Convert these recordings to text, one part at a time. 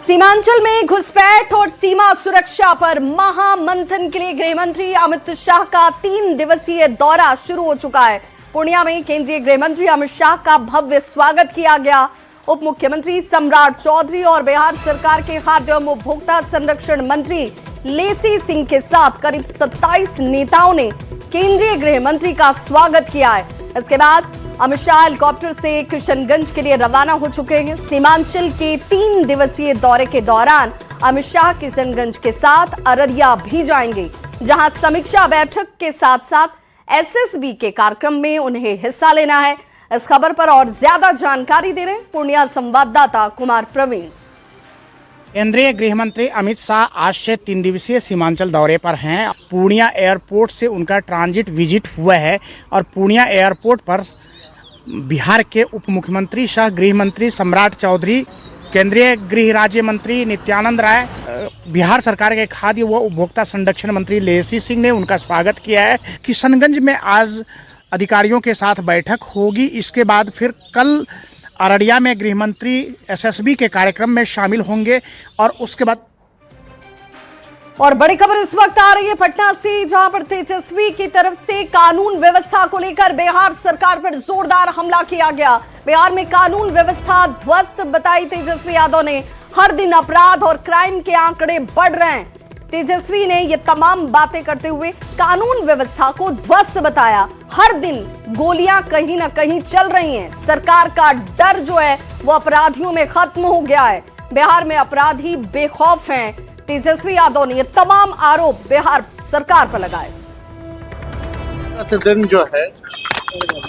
सीमांचल में घुसपैठ और सीमा सुरक्षा पर महामंथन के लिए गृह मंत्री अमित शाह का 3 दिवसीय दौरा शुरू हो चुका है। पूर्णिया में केंद्रीय गृह मंत्री अमित शाह का भव्य स्वागत किया गया। उप मुख्यमंत्री सम्राट चौधरी और बिहार सरकार के खाद्य एवं उपभोक्ता संरक्षण मंत्री लेसी सिंह के साथ करीब 27 नेताओं ने केंद्रीय गृह मंत्री का स्वागत किया है। इसके बाद अमित शाह हेलीकॉप्टर से किशनगंज के लिए रवाना हो चुके हैं। सीमांचल के 3 दिवसीय दौरे के दौरान अमित शाह किशनगंज के साथ अररिया भी जाएंगे, जहां समीक्षा बैठक के साथ साथ एसएसबी के कार्यक्रम में उन्हें हिस्सा लेना है। इस खबर पर और ज्यादा जानकारी दे रहे हैं पूर्णिया संवाददाता कुमार प्रवीण। केंद्रीय गृह मंत्री अमित शाह आज से 3 दिवसीय सीमांचल दौरे पर हैं। पूर्णिया एयरपोर्ट से उनका ट्रांजिट विजिट हुआ है और पूर्णिया एयरपोर्ट पर बिहार के उप मुख्यमंत्री सह गृह मंत्री सम्राट चौधरी, केंद्रीय गृह राज्य मंत्री नित्यानंद राय, बिहार सरकार के खाद्य व उपभोक्ता संरक्षण मंत्री लेसी सिंह ने उनका स्वागत किया है। किशनगंज में आज अधिकारियों के साथ बैठक होगी। इसके बाद फिर कल अररिया में गृह मंत्री एसएसबी के कार्यक्रम में शामिल होंगे और उसके बाद और बड़ी खबर इस वक्त आ रही है पटना से, जहां पर तेजस्वी की तरफ से कानून व्यवस्था को लेकर बिहार सरकार पर जोरदार हमला किया गया। बिहार में कानून व्यवस्था ध्वस्त बताई तेजस्वी यादव ने। हर दिन अपराध और क्राइम के आंकड़े बढ़ रहे हैं। तेजस्वी ने ये तमाम बातें करते हुए कानून व्यवस्था को ध्वस्त बताया। हर दिन गोलियां कहीं ना कहीं चल रही हैं। सरकार का डर जो है वो अपराधियों में खत्म हो गया है। बिहार में अपराधी बेखौफ हैं। तेजस्वी यादव ने ये तमाम आरोप बिहार सरकार पर लगाए। प्रतिदिन जो है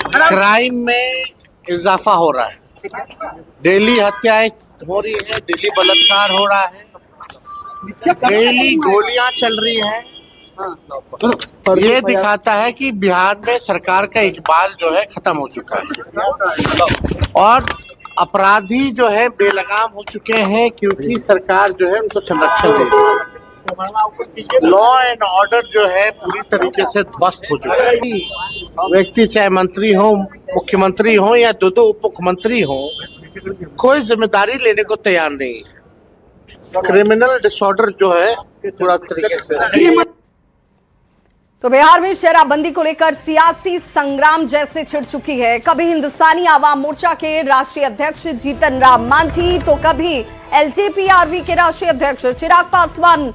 क्राइम में इजाफा हो रहा है। डेली हत्याएं हो रही है, डेली बलात्कार हो रहा है, डेली गोलियां चल रही हैं। ये दिखाता है कि बिहार में सरकार का इकबाल जो है खत्म हो चुका है और अपराधी जो है बेलगाम हो चुके हैं, क्योंकि सरकार जो है उनको संरक्षण दे रही है। लॉ एंड ऑर्डर जो है पूरी तरीके से ध्वस्त हो चुका है। व्यक्ति चाहे मंत्री हो, मुख्यमंत्री हो या दो उप मुख्यमंत्री हो, कोई जिम्मेदारी लेने को तैयार नहीं है। क्रिमिनल डिसऑर्डर जो है पूरा तरीके से। तो बिहार में शराबबंदी को लेकर सियासी संग्राम जैसे छिड़ चुकी है। कभी हिंदुस्तानी आवाम मोर्चा के राष्ट्रीय अध्यक्ष जीतन राम मांझी, तो कभी एलजेपी-आरवी के राष्ट्रीय अध्यक्ष चिराग पासवान,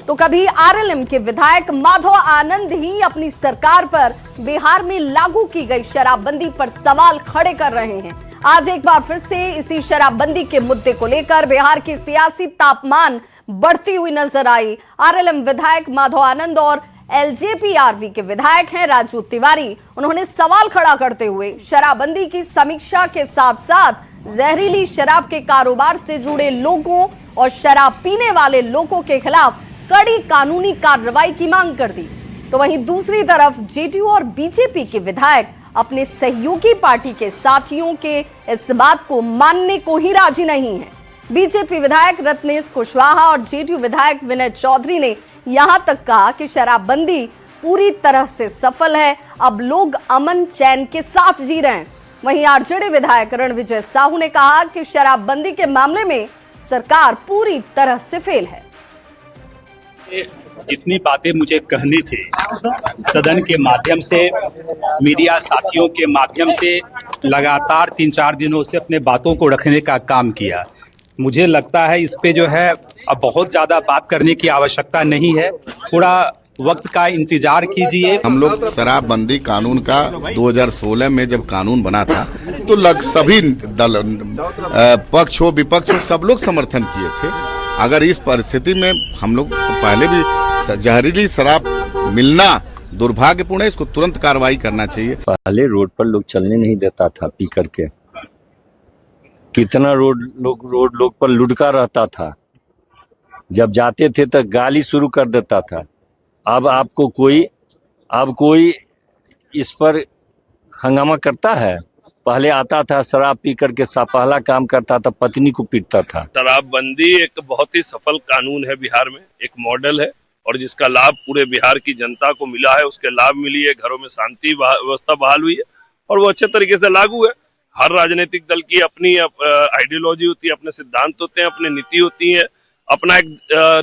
तो कभी आरएलएम के विधायक माधव आनंद ही अपनी सरकार पर बिहार में लागू की गई शराबबंदी पर सवाल खड़े कर रहे हैं। आज एक बार फिर से इसी शराबबंदी के मुद्दे को लेकर बिहार की सियासी तापमान बढ़ती हुई नजर आई। आरएलएम विधायक माधव आनंद और एलजेपी-आरवी के विधायक हैं राजू तिवारी, उन्होंने सवाल खड़ा करते हुए शराबबंदी की समीक्षा के साथ साथ जहरीली शराब के कारोबार से जुड़े लोगों और शराब पीने वाले लोगों के खिलाफ कड़ी कानूनी कार्रवाई की मांग कर दी। तो वहीं दूसरी तरफ जेडीयू और बीजेपी के विधायक अपने सहयोगी पार्टी के साथियों के इस बात को मानने को ही राजी नहीं है। बीजेपी विधायक रत्नेश कुशवाहा और जेडीयू विधायक विनय चौधरी ने यहां तक कहा कि शराबबंदी पूरी तरह से सफल है, अब लोग अमन चैन के साथ जी रहे हैं। वहीं आरजेडी विधायक रणविजय साहू ने कहा कि शराबबंदी के मामले में सरकार पूरी तरह से फेल है। जितनी बातें मुझे कहनी थी सदन के माध्यम से, मीडिया साथियों के माध्यम से लगातार 3-4 दिनों से अपने बातों को रखने का काम किया। मुझे लगता है इस पे जो है अब बहुत ज़्यादा बात करने की आवश्यकता नहीं है, थोड़ा वक्त का इंतजार कीजिए। हम लोग शराबबंदी कानून का 2016 में जब कानून बना था तो सभी दल, पक्ष हो विपक्ष हो, सब लोग समर्थन किए थे। अगर इस परिस्थिति में हम लोग पहले भी जहरीली शराब मिलना दुर्भाग्यपूर्ण है, इसको तुरंत कार्रवाई करना चाहिए। पहले रोड पर लोग चलने नहीं देता था पी करके, कितना रोड लोग पर लुढ़का रहता था। जब जाते थे तो गाली शुरू कर देता था। अब कोई इस पर हंगामा करता है। पहले आता था शराब पी करके पहला काम करता था, पत्नी को पीटता था। शराबबंदी एक बहुत ही सफल कानून है बिहार में, एक मॉडल है और जिसका लाभ पूरे बिहार की जनता को मिला है। उसके लाभ मिली है, घरों में शांति व्यवस्था बहाल हुई है और वो अच्छे तरीके से लागू है। हर राजनीतिक दल की अपनी आइडियोलॉजी होती है, अपने सिद्धांत होते हैं, अपनी नीति होती है, अपना एक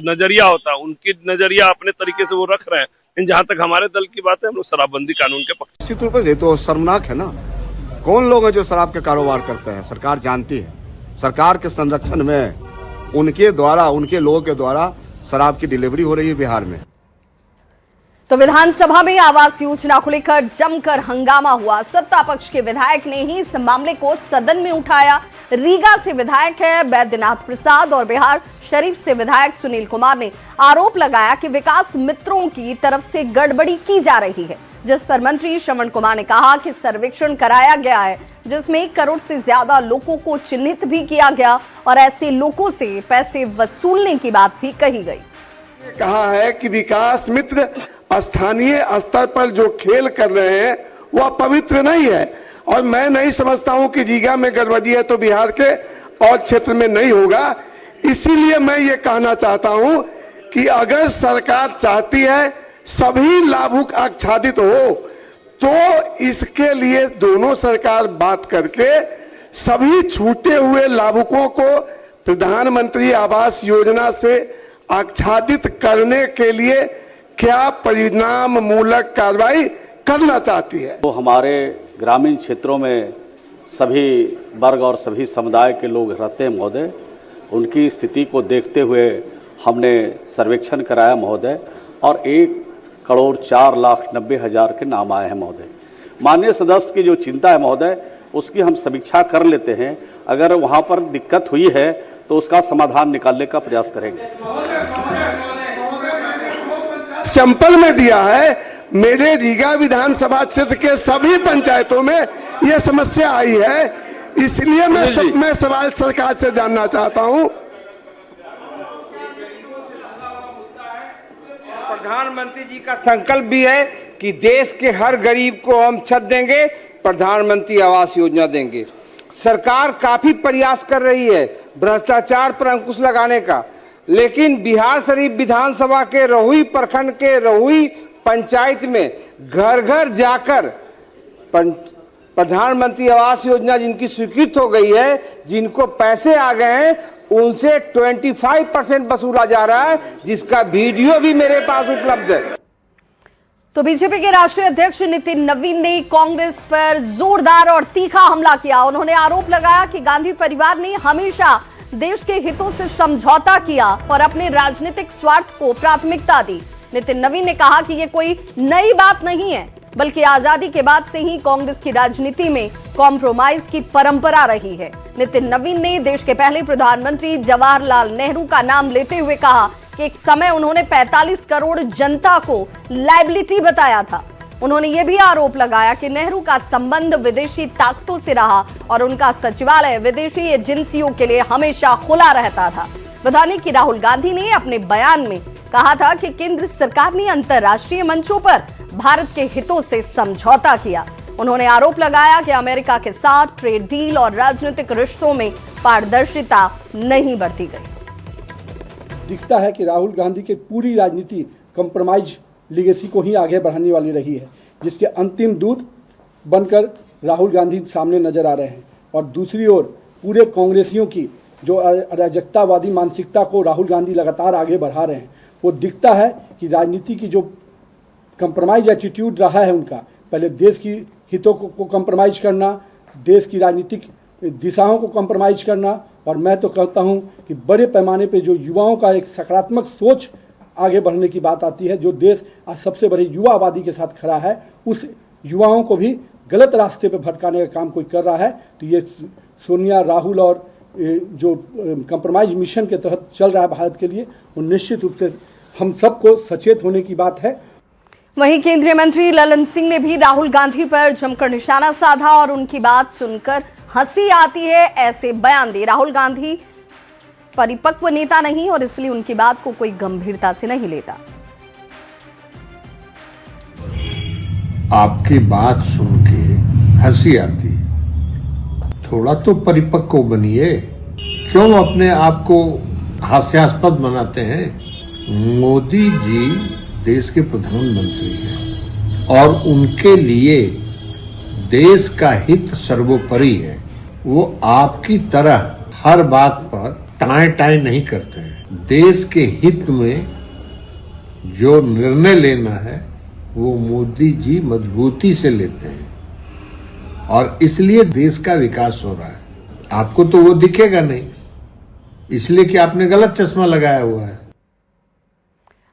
नजरिया होता है। उनकी नजरिया अपने तरीके से वो रख रहे हैं, लेकिन जहां तक हमारे दल की बात है, हम लोग शराबबंदी कानून के पक्ष। निश्चित रूप से ये तो शर्मनाक है ना। कौन लोग हैं जो शराब के कारोबार करते हैं? सरकार जानती है। सरकार के संरक्षण में उनके द्वारा, उनके लोगों के द्वारा शराब की डिलीवरी हो रही है बिहार में। तो विधानसभा में आवास योजना को लेकर जमकर हंगामा हुआ। सत्ता पक्ष के विधायक ने ही इस मामले को सदन में उठाया। रीगा से विधायक है बैद्यनाथ प्रसाद और बिहार शरीफ से विधायक सुनील कुमार ने आरोप लगाया कि विकास मित्रों की तरफ से गड़बड़ी की जा रही है, जिस पर मंत्री श्रवण कुमार ने कहा कि सर्वेक्षण कराया गया है जिसमें 1 करोड़ से ज्यादा लोगों को चिन्हित भी किया गया और ऐसे लोगों से पैसे वसूलने की बात भी कही गई। कहा है कि विकास मित्र स्थानीय स्तर पर जो खेल कर रहे हैं वह पवित्र नहीं है, और मैं नहीं समझता हूं कि रीगा में गड़बड़ी है तो बिहार के और क्षेत्र में नहीं होगा। इसीलिए मैं ये कहना चाहता हूं कि अगर सरकार चाहती है सभी लाभुक आच्छादित हो तो इसके लिए दोनों सरकार बात करके सभी छूटे हुए लाभुकों को प्रधानमंत्री आवास योजना से आच्छादित करने के लिए क्या परिणाम मूलक कार्रवाई करना चाहती है। तो हमारे ग्रामीण क्षेत्रों में सभी वर्ग और सभी समुदाय के लोग रहते हैं महोदय, उनकी स्थिति को देखते हुए हमने सर्वेक्षण कराया महोदय, और 1,04,90,000 के नाम आए हैं महोदय। माननीय सदस्य की जो चिंता है महोदय, उसकी हम समीक्षा कर लेते हैं। अगर वहां पर दिक्कत हुई है तो उसका समाधान निकालने का प्रयास करेंगे। सैंपल में दिया है, मेरे रीगा विधानसभा क्षेत्र के सभी पंचायतों में यह समस्या आई है, इसलिए मैं सवाल सरकार से जानना चाहता हूं। प्रधानमंत्री जी का संकल्प भी है कि देश के हर गरीब को हम छत देंगे, प्रधानमंत्री आवास योजना देंगे। सरकार काफी प्रयास कर रही है भ्रष्टाचार पर अंकुश लगाने का, लेकिन बिहार शरीफ विधानसभा के रहुई प्रखंड के रहुई पंचायत में घर घर जाकर प्रधानमंत्री आवास योजना जिनकी स्वीकृत हो गई है, जिनको पैसे आ गए हैं, उनसे 25% वसूला जा रहा है, जिसका वीडियो भी मेरे पास उपलब्ध है। तो बीजेपी के राष्ट्रीय अध्यक्ष नितिन नवीन ने कांग्रेस पर जोरदार और तीखा हमला किया। उन्होंने आरोप लगाया कि गांधी परिवार ने हमेशा देश के हितों से समझौता किया और अपने राजनीतिक स्वार्थ को प्राथमिकता दी। नितिन नवीन ने कहा कि यह कोई नई बात नहीं है, बल्कि आजादी के बाद से ही कांग्रेस की राजनीति में कॉम्प्रोमाइज की परंपरा रही है। नितिन नवीन ने देश के पहले प्रधानमंत्री जवाहरलाल नेहरू का नाम लेते हुए कहा कि एक समय उन्होंने 45 करोड़ जनता को लायबिलिटी बताया था। उन्होंने यह भी आरोप लगाया कि नेहरू का संबंध विदेशी ताकतों से रहा और उनका सचिवालय विदेशी एजेंसियों के लिए हमेशा खुला रहता था। बता दें कि राहुल गांधी ने अपने बयान में कहा था कि केंद्र सरकार ने अंतर्राष्ट्रीय मंचों पर भारत के हितों से समझौता किया। उन्होंने आरोप लगाया कि अमेरिका के साथ ट्रेड डील और राजनीतिक रिश्तों में पारदर्शिता नहीं बरती गई। दिखता है कि राहुल गांधी की पूरी राजनीति कंप्रोमाइज लीगेसी को ही आगे बढ़ाने वाली रही है, जिसके अंतिम दूत बनकर राहुल गांधी सामने नजर आ रहे हैं। और दूसरी ओर पूरे कांग्रेसियों की जो अराजकतावादी मानसिकता को राहुल गांधी लगातार आगे बढ़ा रहे हैं, वो दिखता है कि राजनीति की जो कंप्रोमाइज एटीट्यूड रहा है उनका, पहले देश की हितों को कंप्रोमाइज करना, देश की राजनीतिक दिशाओं को कंप्रोमाइज करना, और मैं तो कहता हूं कि बड़े पैमाने पे जो युवाओं का एक सकारात्मक सोच आगे बढ़ने की बात आती है, जो देश आज सबसे बड़ी युवा आबादी के साथ खड़ा है, उस युवाओं को भी गलत रास्ते पे भटकाने का काम कोई कर रहा है। तो ये सोनिया, राहुल और जो कंप्रोमाइज मिशन के तहत चल रहा है भारत के लिए, वो निश्चित रूप से हम सबको सचेत होने की बात है। वहीं केंद्रीय मंत्री ललन सिंह ने भी राहुल गांधी पर जमकर निशाना साधा और उनकी बात सुनकर हंसी आती है ऐसे बयान दिए। राहुल गांधी परिपक्व नेता नहीं और इसलिए उनकी बात को कोई गंभीरता से नहीं लेता। आपकी बात सुन के हंसी आती, थोड़ा तो परिपक्व बनिए, क्यों अपने आप को हास्यास्पद बनाते हैं? मोदी जी देश के प्रधानमंत्री हैं और उनके लिए देश का हित सर्वोपरि है। वो आपकी तरह हर बात पर टाई टाई नहीं करते हैं। देश के हित में जो निर्णय लेना है वो मोदी जी मजबूती से लेते हैं और इसलिए देश का विकास हो रहा है। आपको तो वो दिखेगा नहीं, इसलिए कि आपने गलत चश्मा लगाया हुआ है।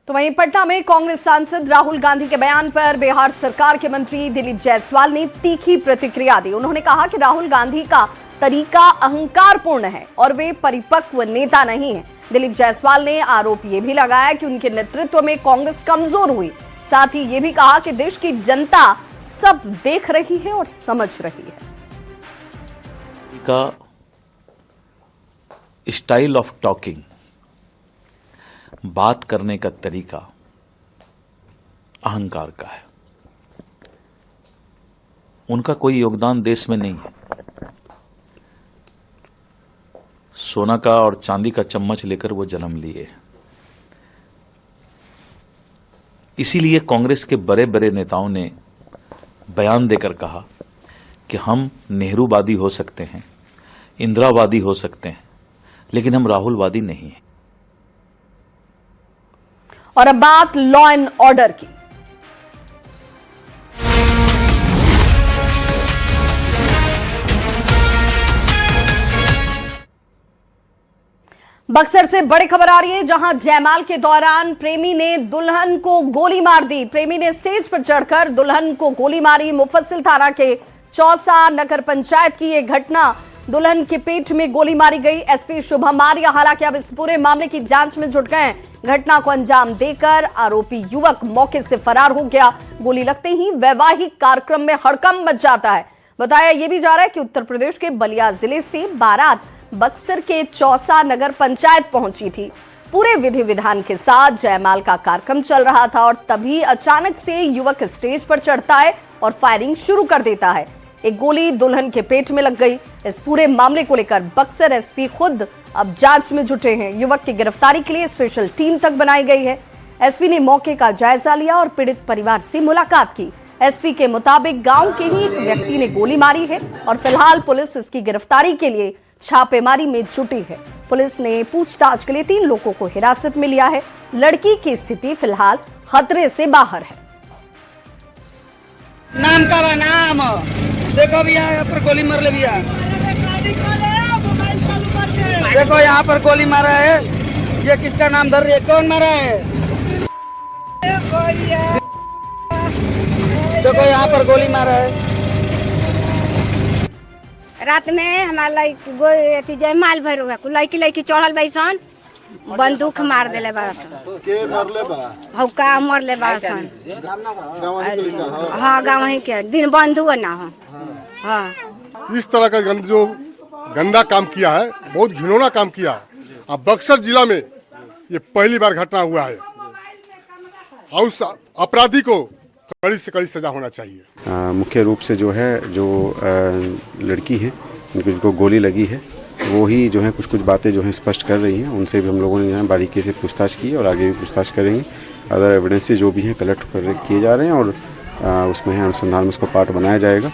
तो वहीं पटना में कांग्रेस सांसद राहुल गांधी के बयान पर बिहार सरकार के मंत्री दिलीप जायसवाल ने तीखी प्रतिक्रिया दी। उन्होंने कहा कि राहुल गांधी का तरीका अहंकारपूर्ण है और वे परिपक्व नेता नहीं है। दिलीप जायसवाल ने आरोप ये भी लगाया कि उनके नेतृत्व में कांग्रेस कमजोर हुई। साथ ही ये भी कहा कि देश की जनता सब देख रही है और समझ रही है। का स्टाइल ऑफ टॉकिंग, बात करने का तरीका अहंकार का है। उनका कोई योगदान देश में नहीं है। सोना का और चांदी का चम्मच लेकर वो जन्म लिए। इसीलिए कांग्रेस के बड़े बड़े नेताओं ने बयान देकर कहा कि हम नेहरूवादी हो सकते हैं, इंदिरावादी हो सकते हैं, लेकिन हम राहुलवादी नहीं हैं। और अब बात लॉ एंड ऑर्डर की। बक्सर से बड़ी खबर आ रही है, जहां जयमाल के दौरान प्रेमी ने दुल्हन को गोली मार दी। प्रेमी ने स्टेज पर चढ़कर दुल्हन को गोली मारी। मुफस्सिल थाना के चौसा नगर पंचायत की यह घटना, दुल्हन के पेट में गोली मारी गई। एसपी शुभम आर्य हालांकि अब इस पूरे मामले की जांच में जुट गए। घटना को अंजाम देकर आरोपी युवक मौके से फरार हो गया। गोली लगते ही वैवाहिक कार्यक्रम में हड़कंप मच जाता है। बताया यह भी जा रहा है कि उत्तर प्रदेश के बलिया जिले से बारात बक्सर के चौसा नगर पंचायत पहुंची थी। पूरे विधि विधान के साथ जयमाल का कार्यक्रम चल रहा था और तभी अचानक से युवक स्टेज पर चढ़ता है और फायरिंग शुरू कर देता है। एक गोली दुल्हन के पेट में लग गई। इस पूरे मामले को लेकर बक्सर एसपी खुद अब जांच में जुटे हैं। युवक की गिरफ्तारी के लिए स्पेशल टीम तक बनाई गई है। एसपी ने मौके का जायजा लिया और पीड़ित परिवार से मुलाकात की। एसपी के मुताबिक गांव के ही एक व्यक्ति ने गोली मारी है और फिलहाल पुलिस इसकी गिरफ्तारी के लिए छापेमारी में जुटी है। पुलिस ने पूछताछ के लिए 3 लोगों को हिरासत में लिया है। लड़की की स्थिति फिलहाल खतरे से बाहर है। नाम का बा नाम देखो भैया, यहाँ पर गोली मार ले भैया, देखो यहाँ पर गोली मारा है। ये किसका नाम धर रही है, कौन मारा है? देखो यहाँ पर गोली मारा है। रात में हमारा जयमाल भर हुआ, लड़की चढ़ल बैसन, बंदूक मार दिले बासन। के मरले बा? हौका मरले बासन। हाँ गाँव ही के दिन बंद हुआ ना हो। हाँ इस तरह का जो गंदा काम किया है, बहुत घिनौना काम किया है। अब बक्सर जिला में ये पहली बार घटना हुआ है और उस अपराधी को कड़ी से कड़ी सजा होना चाहिए। मुख्य रूप से जो है जो लड़की है जिनको गोली लगी है वो ही जो है कुछ बातें जो है स्पष्ट कर रही हैं। उनसे भी हम लोगों ने जो है बारीकी से पूछताछ की और आगे भी पूछताछ करेंगे। अदर एविडेंसेस जो भी हैं कलेक्ट किए जा रहे हैं और उसमें है अनुसंधान में उसको पार्ट बनाया जाएगा।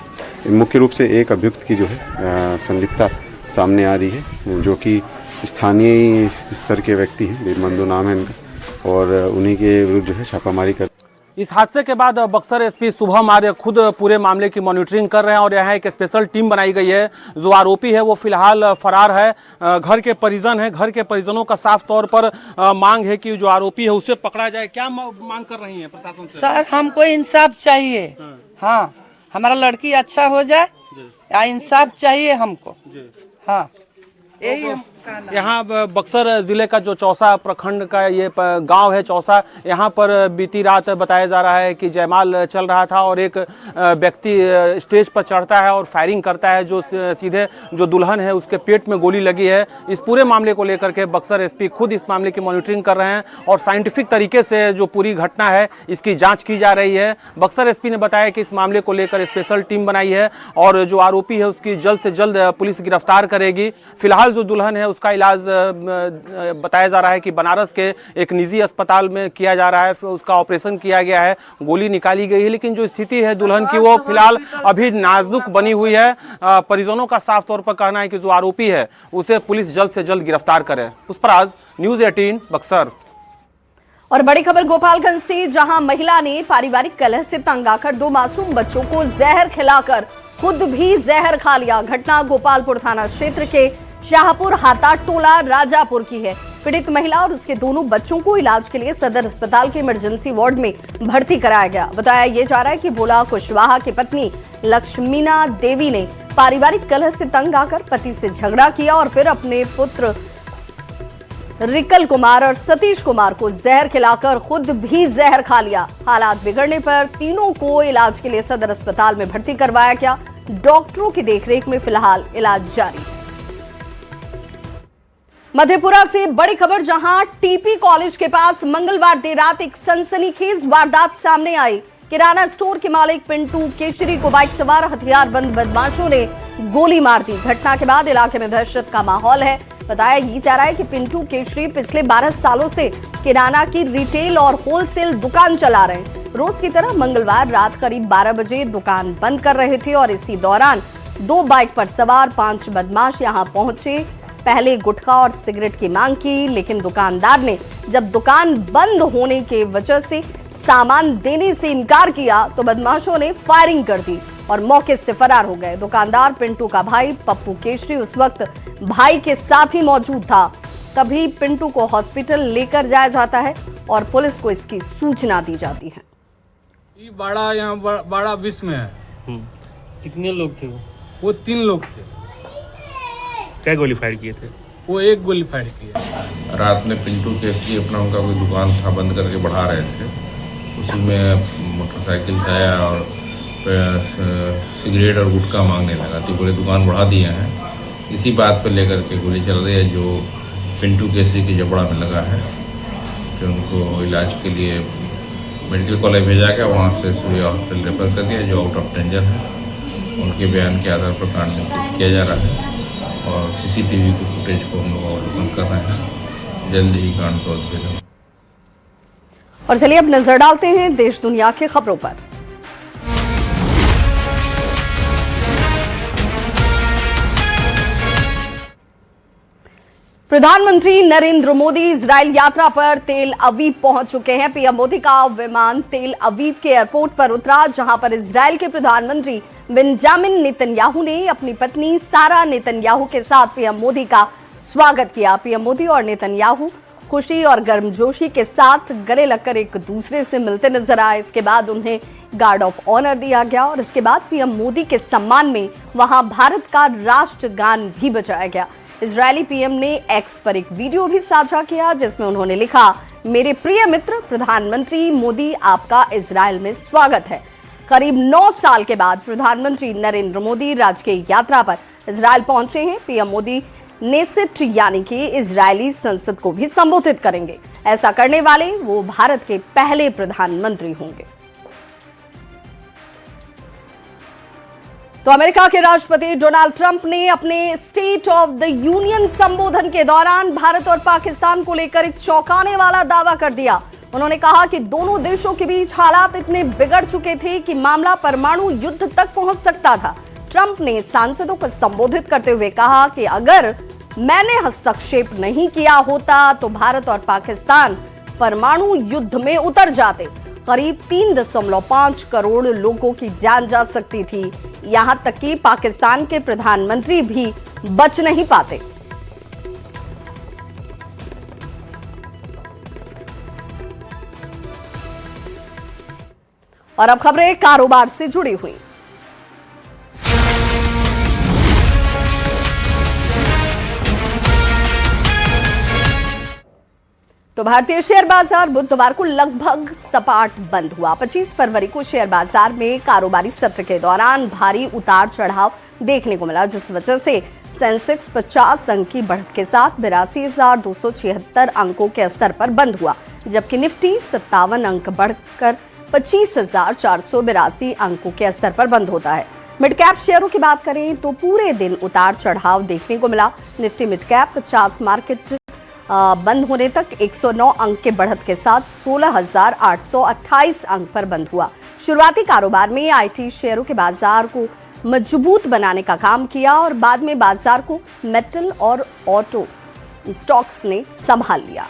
मुख्य रूप से एक अभियुक्त की जो है संलिप्तता सामने आ रही है, जो कि स्थानीय स्तर के व्यक्ति हैं, बीरमंदू नाम है इनका, और उन्हीं के विरुद्ध जो है छापामारी कर। इस हादसे के बाद बक्सर एसपी शुभम आर्य खुद पूरे मामले की मॉनिटरिंग कर रहे हैं और यहाँ एक स्पेशल टीम बनाई गई है। जो आरोपी है वो फिलहाल फरार है। घर के परिजन हैं, घर के परिजनों का साफ तौर पर मांग है कि जो आरोपी है उसे पकड़ा जाए। क्या मांग कर रही है प्रशासन से? सर हमको इंसाफ चाहिए। हाँ हमारा लड़की अच्छा हो जाए या इंसाफ चाहिए हमको। हाँ यही यहाँ बक्सर जिले का जो चौसा प्रखंड का ये गांव है चौसा, यहाँ पर बीती रात बताया जा रहा है कि जयमाल चल रहा था और एक व्यक्ति स्टेज पर चढ़ता है और फायरिंग करता है, जो सीधे जो दुल्हन है उसके पेट में गोली लगी है। इस पूरे मामले को लेकर के बक्सर एसपी खुद इस मामले की मॉनिटरिंग कर रहे हैं और साइंटिफिक तरीके से जो पूरी घटना है इसकी जाँच की जा रही है। बक्सर एसपी ने बताया कि इस मामले को लेकर स्पेशल टीम बनाई है और जो आरोपी है उसकी जल्द से जल्द पुलिस गिरफ्तार करेगी। फिलहाल जो दुल्हन है उसका इलाज बताया जा रहा है कि बनारस के एक निजी अस्पताल में किया जा रहा है, उसका ऑपरेशन किया गया है, गोली निकाली गई है। लेकिन जो स्थिति है दुल्हन की वो फिलहाल अभी नाजुक बनी हुई है। परिजनों का साफ तौर पर कहना है कि जो आरोपी है उसे पुलिस जल्द से जल्द गिरफ्तार करे। पुष्पराज, न्यूज़ 18 बक्सर। और बड़ी खबर गोपालगंज से, जहां महिला ने पारिवारिक कलह से तंग आकर 2 मासूम बच्चों को जहर खिलाकर खुद भी जहर खा लिया। घटना गोपालपुर थाना क्षेत्र के शाहपुर हाता टोला राजापुर की है। पीड़ित महिला और उसके दोनों बच्चों को इलाज के लिए सदर अस्पताल के इमरजेंसी वार्ड में भर्ती कराया गया। बताया यह जा रहा है कि भोला कुशवाहा की पत्नी लक्ष्मीना देवी ने पारिवारिक कलह से तंग आकर पति से झगड़ा किया और फिर अपने पुत्र रिकल कुमार और सतीश कुमार को जहर खिलाकर खुद भी जहर खा लिया। हालात बिगड़ने पर तीनों को इलाज के लिए सदर अस्पताल में भर्ती करवाया गया। डॉक्टरों की देखरेख में फिलहाल इलाज जारी है। मधेपुरा से बड़ी खबर, जहां टीपी कॉलेज के पास मंगलवार देर रात एक सनसनीखेज वारदात सामने आई। किराना स्टोर के मालिक पिंटू केचरी को बाइक सवार हथियारबंद बदमाशों ने गोली मार दी। घटना के बाद इलाके में दहशत का माहौल है। बताया ये जा रहा है कि पिंटू केशरी पिछले 12 सालों से किराना की रिटेल और होलसेल दुकान चला रहे हैं। रोज की तरह मंगलवार रात करीब 12 बजे दुकान बंद कर रहे थे और इसी दौरान 2 बाइक पर सवार 5 बदमाश यहां पहुंचे। पहले गुटखा और सिगरेट की मांग की, लेकिन दुकानदार ने जब दुकान बंद होने के वजह से सामान देने से इनकार किया तो बदमाशों ने फायरिंग कर दी और मौके से फरार हो गए। दुकानदार पिंटू का भाई पप्पू केशरी उस वक्त भाई के साथ ही मौजूद था। तभी पिंटू को हॉस्पिटल लेकर जाया जाता है और पुलिस को इसकी सूचना दी जाती है। ये बड़ा यहाँ बड़ा विष में है। कितने लोग थे वो 3 लोग थे। क्या गोली फायर किए थे? वो 1 गोली फायर किया। रात में पिंटू केसरी अपना उनका कोई दुकान था बंद करके बढ़ा रहे थे, उसी में मोटरसाइकिल से आया और सिगरेट और गुटखा मांगने लगा तो बोले दुकान बढ़ा दिए हैं। इसी बात पर लेकर के गोली चल रही है जो पिंटू केसरी की जबड़ा में लगा है, कि उनको इलाज के लिए मेडिकल कॉलेज भेजा गया। वहाँ से सूर्य हॉस्पिटल रेफर कर दिया जो आउट ऑफ डेंजर है। उनके बयान के आधार पर कांड किया जा रहा है और सीसीटीवी के फुटेज को हम लोग अवलोकन कर रहे हैं। जल्द ही कांड को उद्भेदन। और चलिए अब नजर डालते हैं देश दुनिया की खबरों पर। प्रधानमंत्री नरेंद्र मोदी इजराइल यात्रा पर तेल अवीव पहुंच चुके हैं। पीएम मोदी का विमान तेल अवीव के एयरपोर्ट पर उतरा, जहां पर इजराइल के प्रधानमंत्री बेंजामिन नेतन्याहू ने अपनी पत्नी सारा नेतन्याहू के साथ पीएम मोदी का स्वागत किया। पीएम मोदी और नेतन्याहू खुशी और गर्मजोशी के साथ गले लगकर एक दूसरे से मिलते नजर आए। इसके बाद उन्हें गार्ड ऑफ ऑनर दिया गया और इसके बाद पीएम मोदी के सम्मान में वहां भारत का राष्ट्रगान भी बजाया गया। इजरायली पीएम ने एक्स पर एक वीडियो भी साझा किया जिसमें उन्होंने लिखा, मेरे प्रिय मित्र प्रधानमंत्री मोदी, आपका इजराइल में स्वागत है। करीब 9 साल के बाद प्रधानमंत्री नरेंद्र मोदी राजकीय यात्रा पर इजराइल पहुंचे हैं। पीएम मोदी नेसिट यानी कि इजरायली संसद को भी संबोधित करेंगे। ऐसा करने वाले वो भारत के पहले प्रधानमंत्री होंगे। तो अमेरिका के राष्ट्रपति डोनाल्ड ट्रंप ने अपने स्टेट ऑफ द यूनियन संबोधन के दौरान भारत और पाकिस्तान को लेकर एक चौंकाने वाला दावा कर दिया। उन्होंने कहा कि दोनों देशों के बीच हालात इतने बिगड़ चुके थे कि मामला परमाणु युद्ध तक पहुंच सकता था। ट्रंप ने सांसदों को संबोधित करते हुए कहा कि अगर मैंने हस्तक्षेप नहीं किया होता तो भारत और पाकिस्तान परमाणु युद्ध में उतर जाते। करीब 3.5 करोड़ लोगों की जान जा सकती थी। यहां तक कि पाकिस्तान के प्रधानमंत्री भी बच नहीं पाते। और अब खबरें कारोबार से जुड़ी हुई। तो भारतीय शेयर बाजार बुधवार को लगभग सपाट बंद हुआ। 25 फरवरी को शेयर बाजार में कारोबारी सत्र के दौरान भारी उतार चढ़ाव देखने को मिला, जिस वजह से सेंसेक्स 50 अंक की बढ़त के साथ 82,276 अंकों के स्तर पर बंद हुआ, जबकि निफ्टी 57 अंक बढ़कर 25,482 अंकों के स्तर पर बंद होता है। मिड कैप शेयरों की बात करें तो पूरे दिन उतार चढ़ाव देखने को मिला। निफ्टी मिड कैप 50 मार्केट बंद होने तक 109 अंक के बढ़त के साथ 16,828 अंक पर बंद हुआ। शुरुआती कारोबार में आईटी शेयरों के बाजार को मजबूत बनाने का काम किया और बाद में बाजार को मेटल और ऑटो स्टॉक्स ने संभाल लिया।